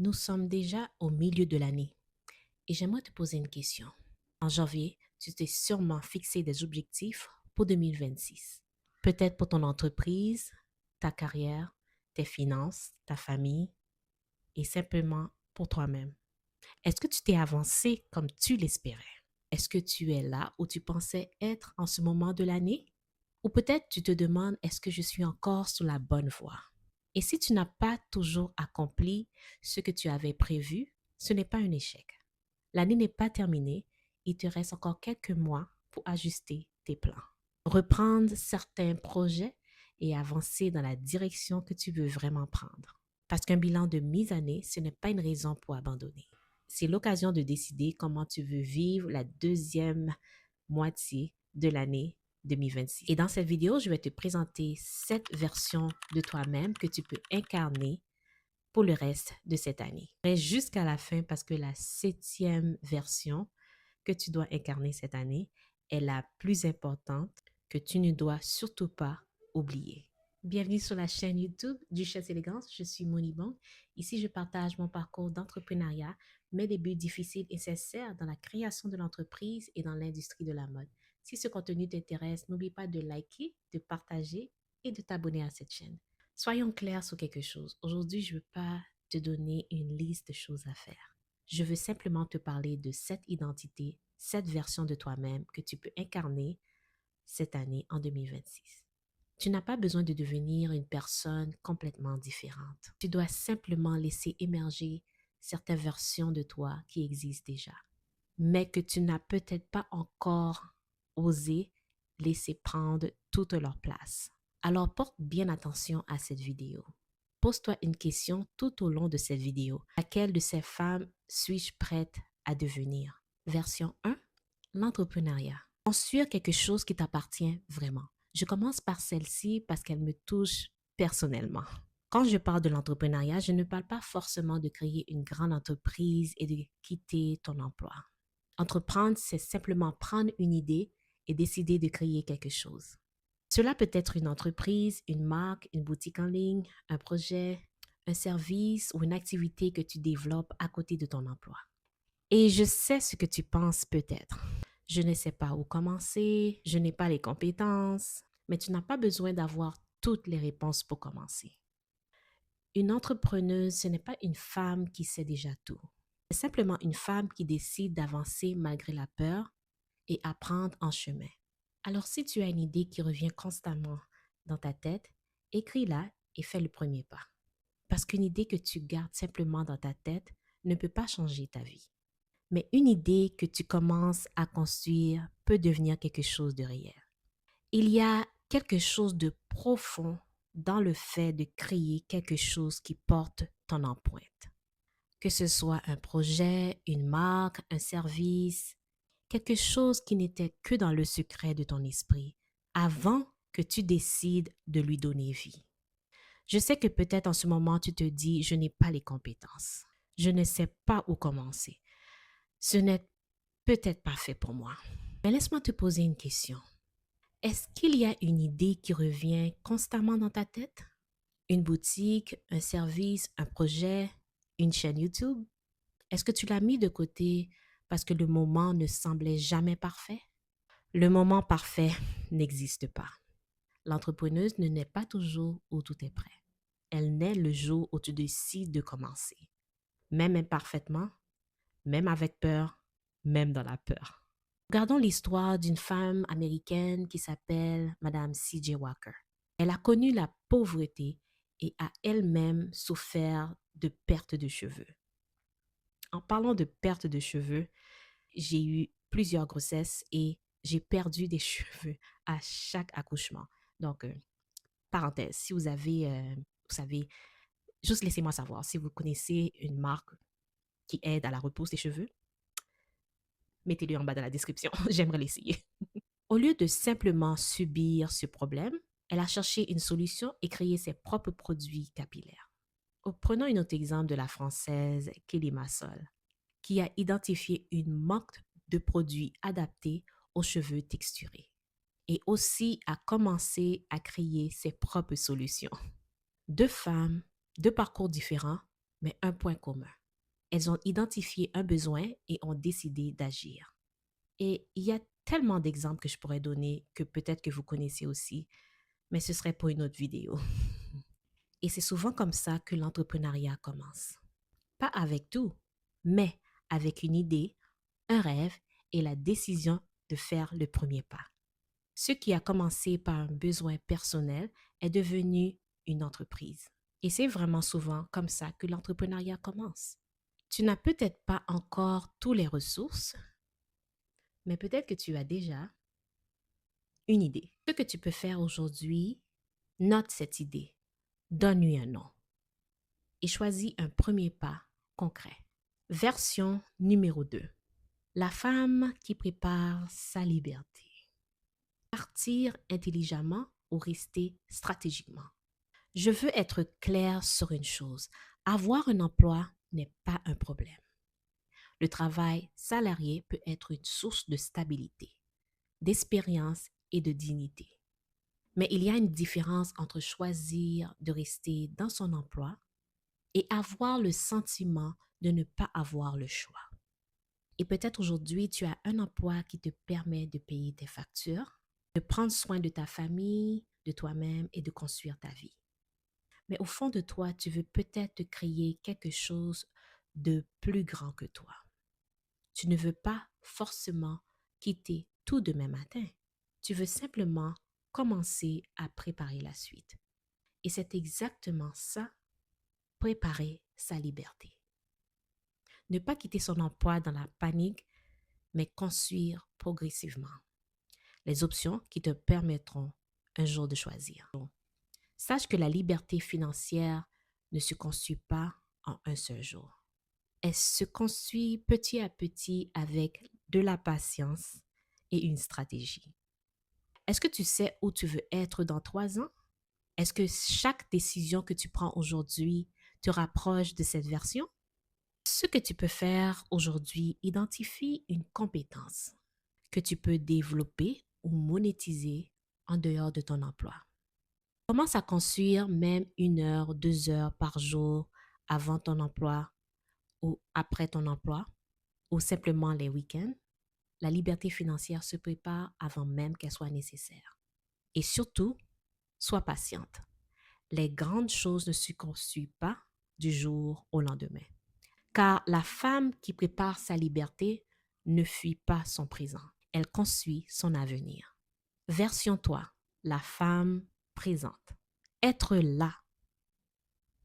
Nous sommes déjà au milieu de l'année et j'aimerais te poser une question. En janvier, tu t'es sûrement fixé des objectifs pour 2026. Peut-être pour ton entreprise, ta carrière, tes finances, ta famille et simplement pour toi-même. Est-ce que tu t'es avancé comme tu l'espérais? Est-ce que tu es là où tu pensais être en ce moment de l'année? Ou peut-être tu te demandes, est-ce que je suis encore sur la bonne voie? Et si tu n'as pas toujours accompli ce que tu avais prévu, ce n'est pas un échec. L'année n'est pas terminée, il te reste encore quelques mois pour ajuster tes plans, reprendre certains projets et avancer dans la direction que tu veux vraiment prendre. Parce qu'un bilan de mi-année, ce n'est pas une raison pour abandonner. C'est l'occasion de décider comment tu veux vivre la deuxième moitié de l'année 2026. Et dans cette vidéo, je vais te présenter 7 versions de toi-même que tu peux incarner pour le reste de cette année. Reste jusqu'à la fin parce que la 7e version que tu dois incarner cette année est la plus importante que tu ne dois surtout pas oublier. Bienvenue sur la chaîne YouTube Duchesse Élégance, je suis Moni Bong. Ici, je partage mon parcours d'entrepreneuriat, mes débuts difficiles et sincères dans la création de l'entreprise et dans l'industrie de la mode. Si ce contenu t'intéresse, n'oublie pas de liker, de partager et de t'abonner à cette chaîne. Soyons clairs sur quelque chose. Aujourd'hui, je ne veux pas te donner une liste de choses à faire. Je veux simplement te parler de cette identité, cette version de toi-même que tu peux incarner cette année en 2026. Tu n'as pas besoin de devenir une personne complètement différente. Tu dois simplement laisser émerger certaines versions de toi qui existent déjà, mais que tu n'as peut-être pas encore osé laisser prendre toute leur place. Alors porte bien attention à cette vidéo. Pose-toi une question tout au long de cette vidéo. Laquelle de ces femmes suis-je prête à devenir? Version 1, l'entrepreneuriat. Construire quelque chose qui t'appartient vraiment. Je commence par celle-ci parce qu'elle me touche personnellement. Quand je parle de l'entrepreneuriat, je ne parle pas forcément de créer une grande entreprise et de quitter ton emploi. Entreprendre, c'est simplement prendre une idée et décider de créer quelque chose. Cela peut être une entreprise, une marque, une boutique en ligne, un projet, un service ou une activité que tu développes à côté de ton emploi. Et je sais ce que tu penses peut-être. Je ne sais pas où commencer, je n'ai pas les compétences, mais tu n'as pas besoin d'avoir toutes les réponses pour commencer. Une entrepreneuse, ce n'est pas une femme qui sait déjà tout. C'est simplement une femme qui décide d'avancer malgré la peur et apprendre en chemin. Alors si tu as une idée qui revient constamment dans ta tête, écris-la et fais le premier pas. Parce qu'une idée que tu gardes simplement dans ta tête ne peut pas changer ta vie. Mais une idée que tu commences à construire peut devenir quelque chose de réel. Il y a quelque chose de profond dans le fait de créer quelque chose qui porte ton empreinte. Que ce soit un projet, une marque, un service, quelque chose qui n'était que dans le secret de ton esprit, avant que tu décides de lui donner vie. Je sais que peut-être en ce moment tu te dis, je n'ai pas les compétences, je ne sais pas où commencer, ce n'est peut-être pas fait pour moi. Mais laisse-moi te poser une question. Est-ce qu'il y a une idée qui revient constamment dans ta tête? Une boutique, un service, un projet, une chaîne YouTube? Est-ce que tu l'as mis de côté parce que le moment ne semblait jamais parfait? Le moment parfait n'existe pas. L'entrepreneuse ne naît pas toujours où tout est prêt. Elle naît le jour où tu décides de commencer. Même imparfaitement, même avec peur, même dans la peur. Regardons l'histoire d'une femme américaine qui s'appelle Madame C.J. Walker. Elle a connu la pauvreté et a elle-même souffert de perte de cheveux. En parlant de perte de cheveux, j'ai eu plusieurs grossesses et j'ai perdu des cheveux à chaque accouchement. Donc, parenthèse, si vous avez, vous savez, juste laissez-moi savoir si vous connaissez une marque qui aide à la repousse des cheveux, mettez-le en bas dans la description, j'aimerais l'essayer. Au lieu de simplement subir ce problème, elle a cherché une solution et créé ses propres produits capillaires. Prenons un autre exemple de la française Kelly Massol, qui a identifié une marque de produits adaptés aux cheveux texturés et aussi a commencé à créer ses propres solutions. Deux femmes, deux parcours différents, mais un point commun. Elles ont identifié un besoin et ont décidé d'agir. Et il y a tellement d'exemples que je pourrais donner que peut-être que vous connaissez aussi, mais ce serait pour une autre vidéo. Et c'est souvent comme ça que l'entrepreneuriat commence. Pas avec tout, mais avec une idée, un rêve et la décision de faire le premier pas. Ce qui a commencé par un besoin personnel est devenu une entreprise. Et c'est vraiment souvent comme ça que l'entrepreneuriat commence. Tu n'as peut-être pas encore toutes les ressources, mais peut-être que tu as déjà une idée. Ce que tu peux faire aujourd'hui, note cette idée, donne-lui un nom et choisis un premier pas concret. Version numéro 2. La femme qui prépare sa liberté. Partir intelligemment ou rester stratégiquement. Je veux être clair sur une chose. Avoir un emploi n'est pas un problème. Le travail salarié peut être une source de stabilité, d'expérience et de dignité. Mais il y a une différence entre choisir de rester dans son emploi et avoir le sentiment de ne pas avoir le choix. Et peut-être aujourd'hui, tu as un emploi qui te permet de payer tes factures, de prendre soin de ta famille, de toi-même et de construire ta vie. Mais au fond de toi, tu veux peut-être te créer quelque chose de plus grand que toi. Tu ne veux pas forcément quitter tout demain matin. Tu veux simplement commencer à préparer la suite. Et c'est exactement ça, préparer sa liberté. Ne pas quitter son emploi dans la panique, mais construire progressivement les options qui te permettront un jour de choisir. Sache que la liberté financière ne se construit pas en un seul jour. Elle se construit petit à petit avec de la patience et une stratégie. Est-ce que tu sais où tu veux être dans 3 ans? Est-ce que chaque décision que tu prends aujourd'hui te rapproche de cette version? Ce que tu peux faire aujourd'hui, identifie une compétence que tu peux développer ou monétiser en dehors de ton emploi. Commence à construire même 1 heure, 2 heures par jour avant ton emploi ou après ton emploi ou simplement les week-ends. La liberté financière se prépare avant même qu'elle soit nécessaire. Et surtout, sois patiente. Les grandes choses ne se construisent pas du jour au lendemain. Car la femme qui prépare sa liberté ne fuit pas son présent. Elle construit son avenir. Version toi, la femme présente. Être là,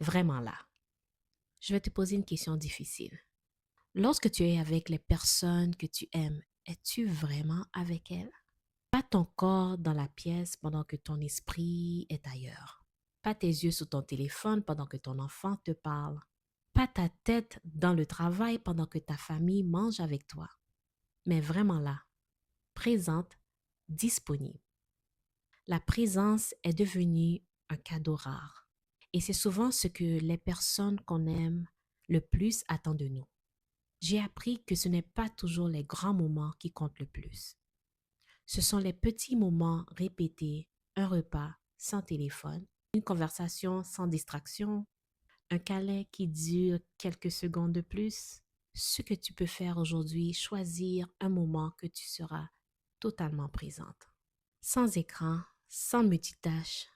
vraiment là. Je vais te poser une question difficile. Lorsque tu es avec les personnes que tu aimes, es-tu vraiment avec elles? Pas ton corps dans la pièce pendant que ton esprit est ailleurs. Pas tes yeux sur ton téléphone pendant que ton enfant te parle. Pas ta tête dans le travail pendant que ta famille mange avec toi. Mais vraiment là, présente, disponible. La présence est devenue un cadeau rare. Et c'est souvent ce que les personnes qu'on aime le plus attendent de nous. J'ai appris que ce n'est pas toujours les grands moments qui comptent le plus. Ce sont les petits moments répétés, un repas sans téléphone, une conversation sans distraction, un câlin qui dure quelques secondes de plus. Ce que tu peux faire aujourd'hui, choisir un moment que tu seras totalement présente. Sans écran, sans multitâche,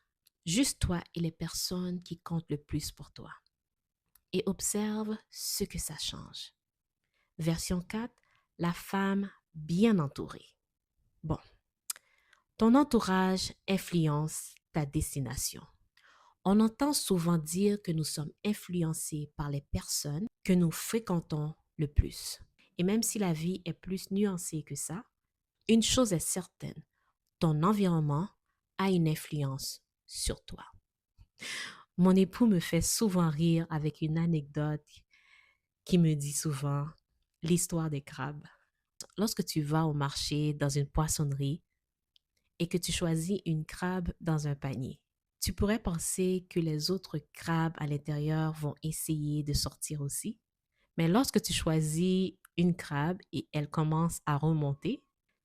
juste toi et les personnes qui comptent le plus pour toi. Et observe ce que ça change. Version 4, la femme bien entourée. Bon, ton entourage influence ta destination. On entend souvent dire que nous sommes influencés par les personnes que nous fréquentons le plus. Et même si la vie est plus nuancée que ça, une chose est certaine, ton environnement a une influence sur toi. Mon époux me fait souvent rire avec une anecdote qui me dit souvent l'histoire des crabes. Lorsque tu vas au marché dans une poissonnerie et que tu choisis une crabe dans un panier, tu pourrais penser que les autres crabes à l'intérieur vont essayer de sortir aussi. Mais lorsque tu choisis une crabe et elle commence à remonter,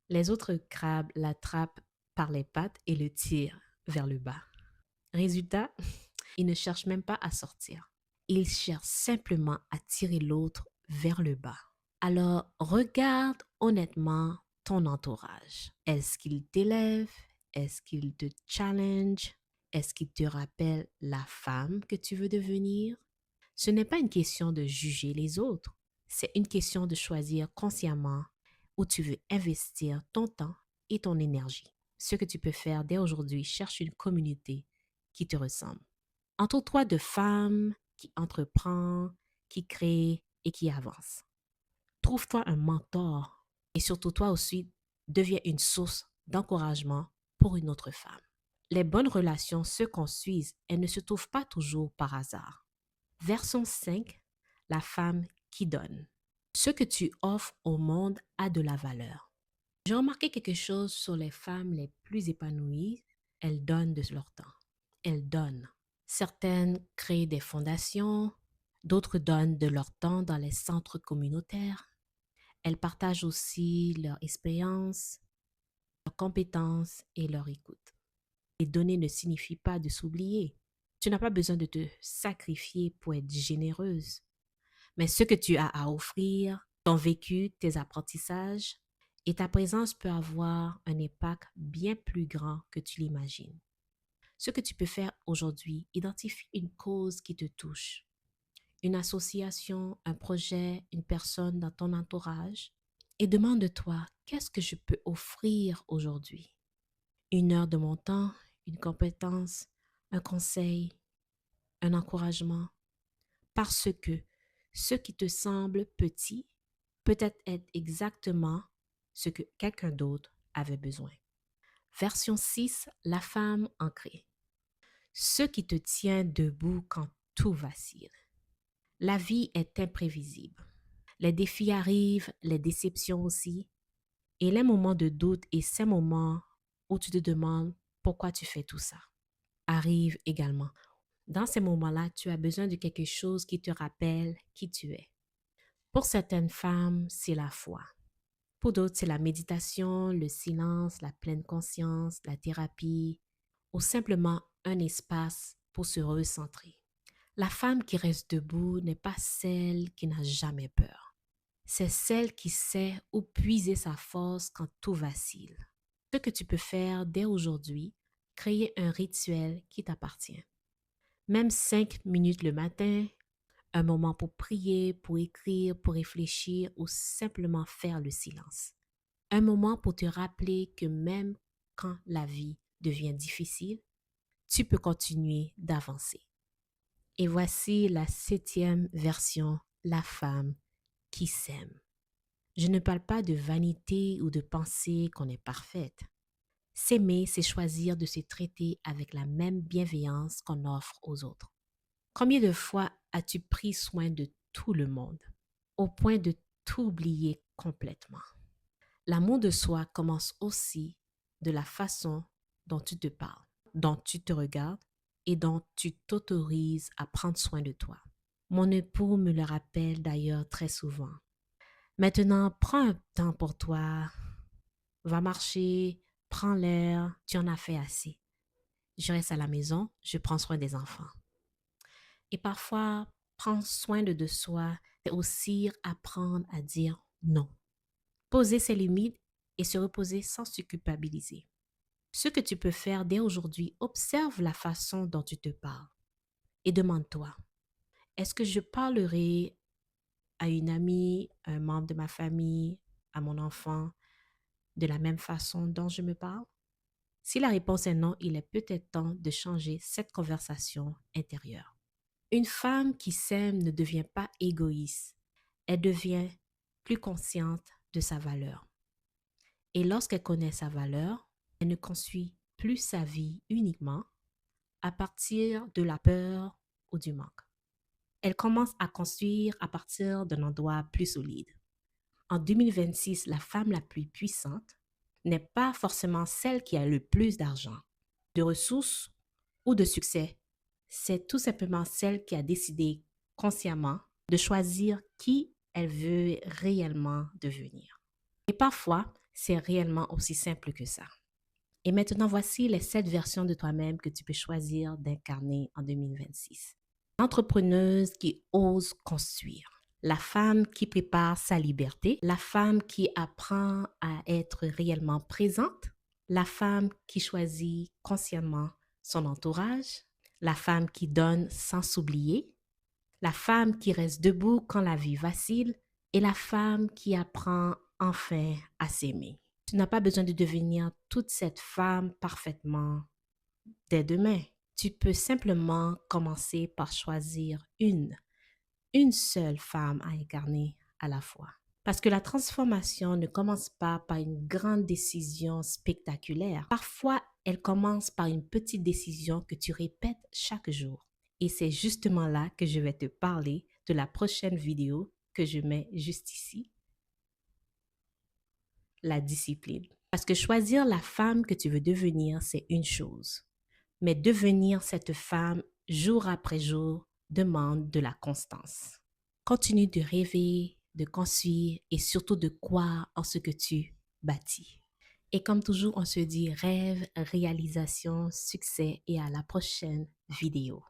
les autres crabes l'attrapent par les pattes et le tirent vers le bas. Résultat, ils ne cherchent même pas à sortir. Ils cherchent simplement à tirer l'autre vers le bas. Alors, regarde honnêtement ton entourage. Est-ce qu'il t'élève? Est-ce qu'il te challenge? Est-ce qu'il te rappelle la femme que tu veux devenir? Ce n'est pas une question de juger les autres. C'est une question de choisir consciemment où tu veux investir ton temps et ton énergie. Ce que tu peux faire dès aujourd'hui, cherche une communauté qui te ressemble. Entoure-toi de femmes qui entreprennent, qui créent et qui avancent. Trouve-toi un mentor et surtout toi aussi, deviens une source d'encouragement pour une autre femme. Les bonnes relations se construisent et ne se trouvent pas toujours par hasard. Version 5, la femme qui donne. Ce que tu offres au monde a de la valeur. J'ai remarqué quelque chose sur les femmes les plus épanouies, elles donnent de leur temps. Elles donnent. Certaines créent des fondations, d'autres donnent de leur temps dans les centres communautaires. Elles partagent aussi leur expérience, leurs compétences et leur écoute. Et donner ne signifie pas de s'oublier. Tu n'as pas besoin de te sacrifier pour être généreuse. Mais ce que tu as à offrir, ton vécu, tes apprentissages et ta présence peut avoir un impact bien plus grand que tu l'imagines. Ce que tu peux faire aujourd'hui, identifie une cause qui te touche, une association, un projet, une personne dans ton entourage et demande-toi qu'est-ce que je peux offrir aujourd'hui. Une heure de mon temps, une compétence, un conseil, un encouragement. Parce que ce qui te semble petit peut-être être exactement ce que quelqu'un d'autre avait besoin. Version 6, la femme ancrée. Ce qui te tient debout quand tout vacille. La vie est imprévisible. Les défis arrivent, les déceptions aussi, et les moments de doute et ces moments où tu te demandes pourquoi tu fais tout ça arrivent également. Dans ces moments-là, tu as besoin de quelque chose qui te rappelle qui tu es. Pour certaines femmes, c'est la foi. Pour d'autres, c'est la méditation, le silence, la pleine conscience, la thérapie ou simplement un espace pour se recentrer. La femme qui reste debout n'est pas celle qui n'a jamais peur. C'est celle qui sait où puiser sa force quand tout vacille. Ce que tu peux faire dès aujourd'hui, créer un rituel qui t'appartient. Même 5 minutes le matin, un moment pour prier, pour écrire, pour réfléchir ou simplement faire le silence. Un moment pour te rappeler que même quand la vie devient difficile, tu peux continuer d'avancer. Et voici la 7e version, la femme qui s'aime. Je ne parle pas de vanité ou de penser qu'on est parfaite. S'aimer, c'est choisir de se traiter avec la même bienveillance qu'on offre aux autres. Combien de fois as-tu pris soin de tout le monde, au point de t'oublier complètement? L'amour de soi commence aussi de la façon dont tu te parles, dont tu te regardes et dont tu t'autorises à prendre soin de toi. Mon époux me le rappelle d'ailleurs très souvent. Maintenant, prends un temps pour toi, va marcher, prends l'air, tu en as fait assez. Je reste à la maison, je prends soin des enfants. Et parfois, prendre soin de soi, c'est aussi apprendre à dire non. Poser ses limites et se reposer sans se culpabiliser. Ce que tu peux faire dès aujourd'hui, observe la façon dont tu te parles et demande-toi, est-ce que je parlerai à une amie, à un membre de ma famille, à mon enfant, de la même façon dont je me parle? Si la réponse est non, il est peut-être temps de changer cette conversation intérieure. Une femme qui s'aime ne devient pas égoïste, elle devient plus consciente de sa valeur. Et lorsqu'elle connaît sa valeur, elle ne construit plus sa vie uniquement à partir de la peur ou du manque. Elle commence à construire à partir d'un endroit plus solide. En 2026, la femme la plus puissante n'est pas forcément celle qui a le plus d'argent, de ressources ou de succès. C'est tout simplement celle qui a décidé consciemment de choisir qui elle veut réellement devenir. Et parfois, c'est réellement aussi simple que ça. Et maintenant, voici les 7 versions de toi-même que tu peux choisir d'incarner en 2026. L'entrepreneuse qui ose construire. La femme qui prépare sa liberté. La femme qui apprend à être réellement présente. La femme qui choisit consciemment son entourage. La femme qui donne sans s'oublier. La femme qui reste debout quand la vie vacille. Et la femme qui apprend enfin à s'aimer. Tu n'as pas besoin de devenir toute cette femme parfaitement dès demain. Tu peux simplement commencer par choisir une seule femme à incarner à la fois. Parce que la transformation ne commence pas par une grande décision spectaculaire. Parfois, elle commence par une petite décision que tu répètes chaque jour. Et c'est justement là que je vais te parler de la prochaine vidéo que je mets juste ici. La discipline. Parce que choisir la femme que tu veux devenir, c'est une chose. Mais devenir cette femme jour après jour demande de la constance. Continue de rêver, de construire et surtout de croire en ce que tu bâtis. Et comme toujours, on se dit rêve, réalisation, succès et à la prochaine vidéo.